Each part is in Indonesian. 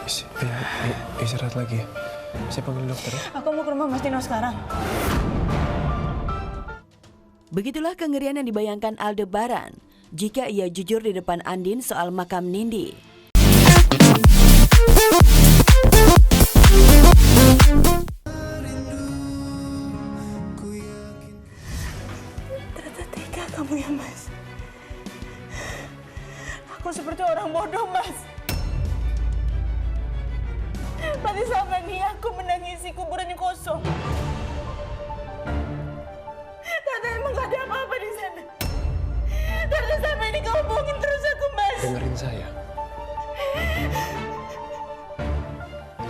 Istirahat lagi. Saya panggil dokter ya. Aku mau ke rumah Mas Dino sekarang. Begitulah kengerian yang dibayangkan Aldebaran jika ia jujur di depan Andin soal makam Nindi. Ternyata tega kamu ya, Mas. Aku seperti orang bodoh, Mas. Berarti selama ini aku menangisi kuburan yang kosong. Ternyata emang gak ada apa-apa di sana. Ternyata selama ini kamu bohongin terus aku, Mas. Dengerin saya.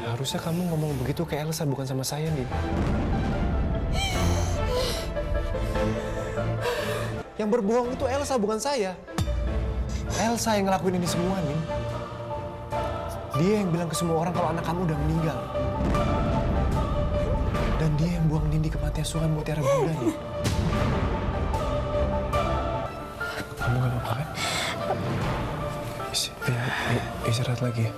Harusnya kamu ngomong begitu ke Elsa, bukan sama saya, Nin. Yang berbohong itu Elsa, bukan saya. Elsa yang ngelakuin ini semua, Nin. Dia yang bilang ke semua orang kalau anak kamu udah meninggal. Dan dia yang buang Nindi ke panti asuhan Mutiara Bunda, Nin. Kamu gak apa-apa kan? Istirahat lagi.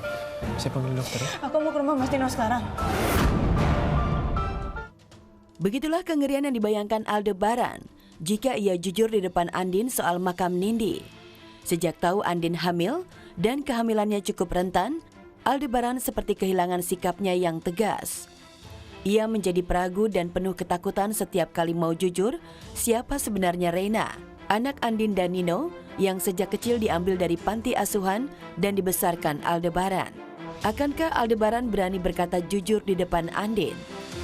Saya panggil dokter ya. Aku mau ke rumah Mas Dino sekarang. Begitulah kengerian yang dibayangkan Aldebaran jika ia jujur di depan Andin soal makam Nindi. Sejak tahu Andin hamil dan kehamilannya cukup rentan, Aldebaran seperti kehilangan sikapnya yang tegas. Ia menjadi peragu dan penuh ketakutan setiap kali mau jujur siapa sebenarnya Reina, anak Andin dan Nino yang sejak kecil diambil dari panti asuhan dan dibesarkan Aldebaran. Akankah Aldebaran berani berkata jujur di depan Andin?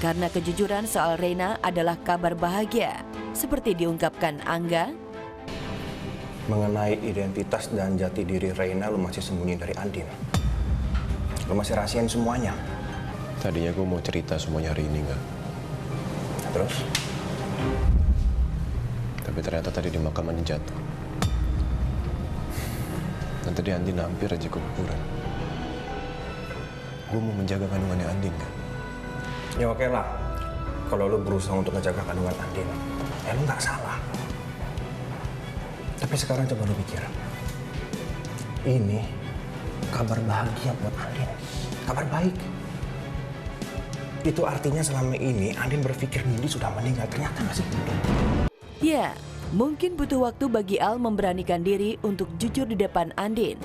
Karena kejujuran soal Reina adalah kabar bahagia, seperti diungkapkan Angga. Mengenai identitas dan jati diri Reina, lu masih sembunyi dari Andin. Lu masih rahasiain semuanya. Tadinya gue mau cerita semuanya hari ini, nggak? Terus? Tapi ternyata tadi di makam Andin jatuh. Dan tadi Andin hampir aja ke kuburan. Gue mau menjaga kandungannya Andin, kan? Ya oke lah. Kalau lu berusaha untuk ngejaga kandungan Andin, ya lu nggak salah. Tapi sekarang coba lu pikir. Ini kabar bahagia buat Andin. Kabar baik. Itu artinya selama ini Andin berpikir Nindi sudah meninggal. Ternyata masih hidup. Ya, mungkin butuh waktu bagi Al memberanikan diri untuk jujur di depan Andin.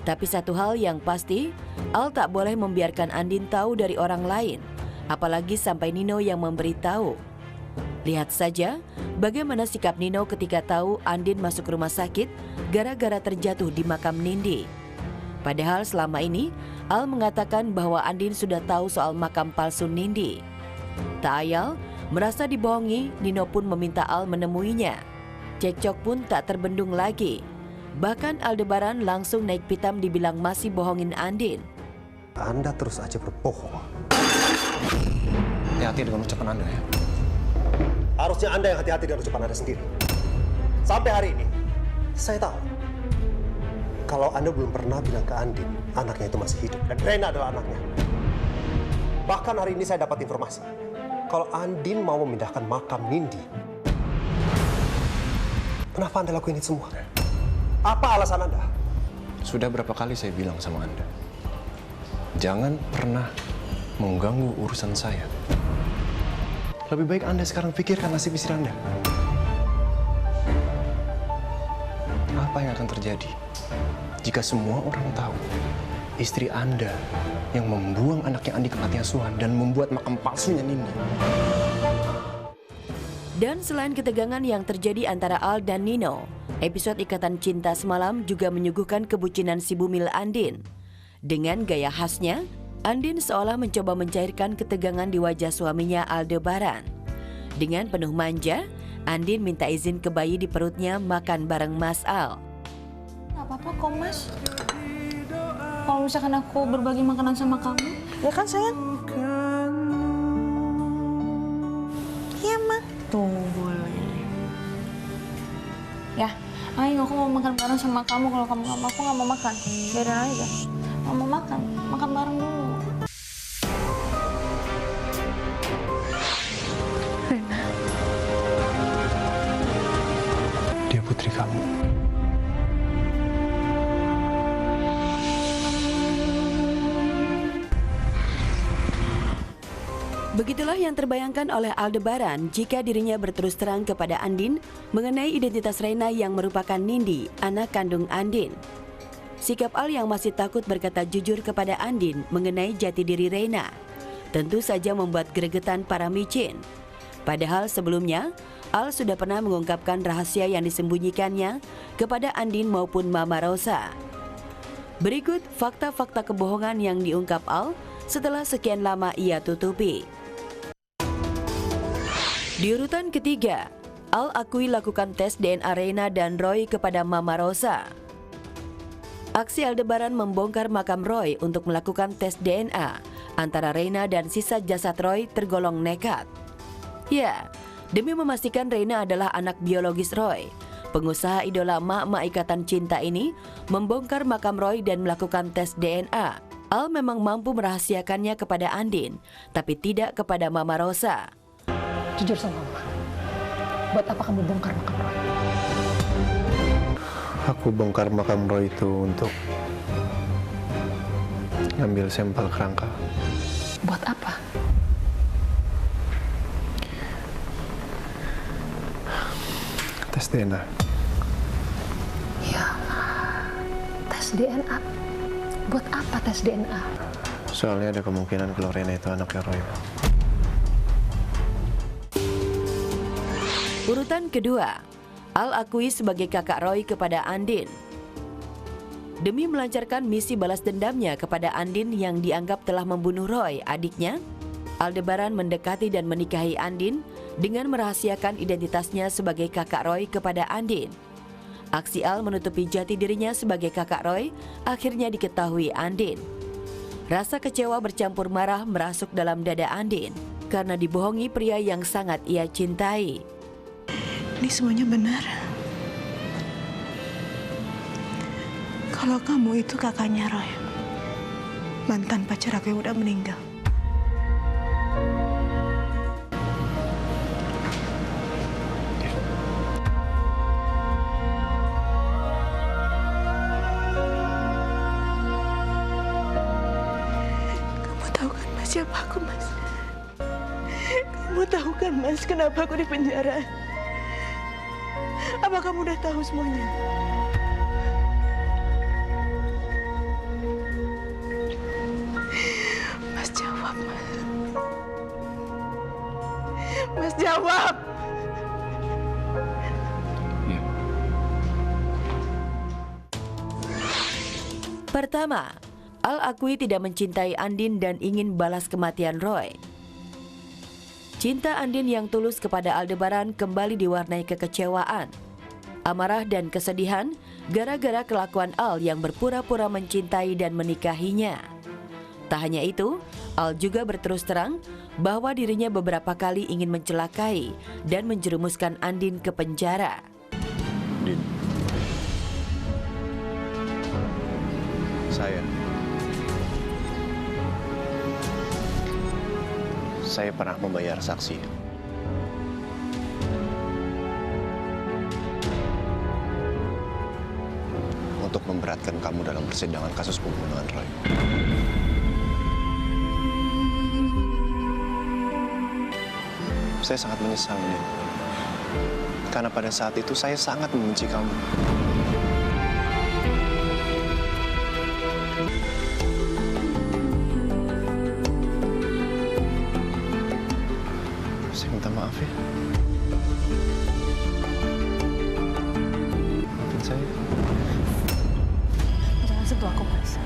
Tapi satu hal yang pasti, Al tak boleh membiarkan Andin tahu dari orang lain, apalagi sampai Nino yang memberitahu. Lihat saja bagaimana sikap Nino ketika tahu Andin masuk rumah sakit gara-gara terjatuh di makam Nindi. Padahal selama ini, Al mengatakan bahwa Andin sudah tahu soal makam palsu Nindi. Tak ayal, merasa dibohongi, Nino pun meminta Al menemuinya. Cekcok pun tak terbendung lagi. Bahkan Aldebaran langsung naik pitam dibilang masih bohongin Andin. Anda terus aja berbohong. Hati-hati dengan ucapan Anda ya. Harusnya Anda yang hati-hati dengan ucapan Anda sendiri. Sampai hari ini, saya tahu kalau Anda belum pernah bilang ke Andin, anaknya itu masih hidup. Dan Reina adalah anaknya. Bahkan hari ini saya dapat informasi, kalau Andin mau memindahkan makam Nindi. Kenapa Anda lakuin ini semua? Apa alasan Anda? Sudah berapa kali saya bilang sama Anda, jangan pernah mengganggu urusan saya. Lebih baik Anda sekarang pikirkan nasib istri Anda. Apa yang akan terjadi jika semua orang tahu istri Anda yang membuang anaknya Andi ke panti asuhan dan membuat makam palsunya Nindi? Dan selain ketegangan yang terjadi antara Al dan Nino, episode Ikatan Cinta Semalam juga menyuguhkan kebucinan si bumil Andin. Dengan gaya khasnya, Andin seolah mencoba mencairkan ketegangan di wajah suaminya Aldebaran. Dengan penuh manja, Andin minta izin ke bayi di perutnya makan bareng Mas Al. Gak apa-apa kok, Mas. Kalau misalkan aku berbagi makanan sama kamu, ya kan sayang? Iya, Ma. Tuh, boleh. Ya, ayo aku mau makan bareng sama kamu. Kalau kamu nggak mau, aku nggak mau makan. Biarin aja. Nggak mau makan, makan bareng dulu. Rena. Dia putri kamu. Begitulah yang terbayangkan oleh Aldebaran jika dirinya berterus terang kepada Andin mengenai identitas Reina yang merupakan Nindi, anak kandung Andin. Sikap Al yang masih takut berkata jujur kepada Andin mengenai jati diri Reina tentu saja membuat gregetan para micin. Padahal sebelumnya, Al sudah pernah mengungkapkan rahasia yang disembunyikannya kepada Andin maupun Mama Rosa. Berikut fakta-fakta kebohongan yang diungkap Al setelah sekian lama ia tutupi. Di urutan ketiga, Al akui lakukan tes DNA Reina dan Roy kepada Mama Rosa. Aksi Aldebaran membongkar makam Roy untuk melakukan tes DNA antara Reina dan sisa jasad Roy tergolong nekat. Ya, demi memastikan Reina adalah anak biologis Roy, pengusaha idola emak-emak ikatan cinta ini membongkar makam Roy dan melakukan tes DNA. Al memang mampu merahasiakannya kepada Andin, tapi tidak kepada Mama Rosa. Jujur sama Mama, buat apa kamu bongkar makam Roy? Aku bongkar makam Roy itu untuk ngambil sampel kerangka. Buat apa? Tes DNA. Ya, tes DNA. Buat apa tes DNA? Soalnya ada kemungkinan kalau Reina itu anaknya Roy. Urutan kedua, Al akui sebagai kakak Roy kepada Andin. Demi melancarkan misi balas dendamnya kepada Andin yang dianggap telah membunuh Roy, adiknya, Aldebaran mendekati dan menikahi Andin dengan merahasiakan identitasnya sebagai kakak Roy kepada Andin. Aksi Al menutupi jati dirinya sebagai kakak Roy akhirnya diketahui Andin. Rasa kecewa bercampur marah merasuk dalam dada Andin karena dibohongi pria yang sangat ia cintai. Ini semuanya benar. Kalau kamu itu kakaknya Roy, mantan pacar aku yang udah meninggal. Kamu tahu kan Mas siapa aku, Mas? Kamu tahu kan Mas kenapa aku di penjara? Apa kamu udah tahu semuanya? Mas jawab, Mas. Mas jawab. Iya. Pertama, Al akui tidak mencintai Andin dan ingin balas kematian Roy. Cinta Andin yang tulus kepada Aldebaran kembali diwarnai kekecewaan, amarah dan kesedihan gara-gara kelakuan Al yang berpura-pura mencintai dan menikahinya. Tak hanya itu, Al juga berterus terang bahwa dirinya beberapa kali ingin mencelakai dan menjerumuskan Andin ke penjara. Din. Saya pernah membayar saksi. Untuk memberatkan kamu dalam persidangan kasus pembunuhan Roy. Saya sangat menyesal, Din. Karena pada saat itu saya sangat membenci kamu. Saya minta maaf ya. Maafin saya. Jangan sentuh aku, Mas.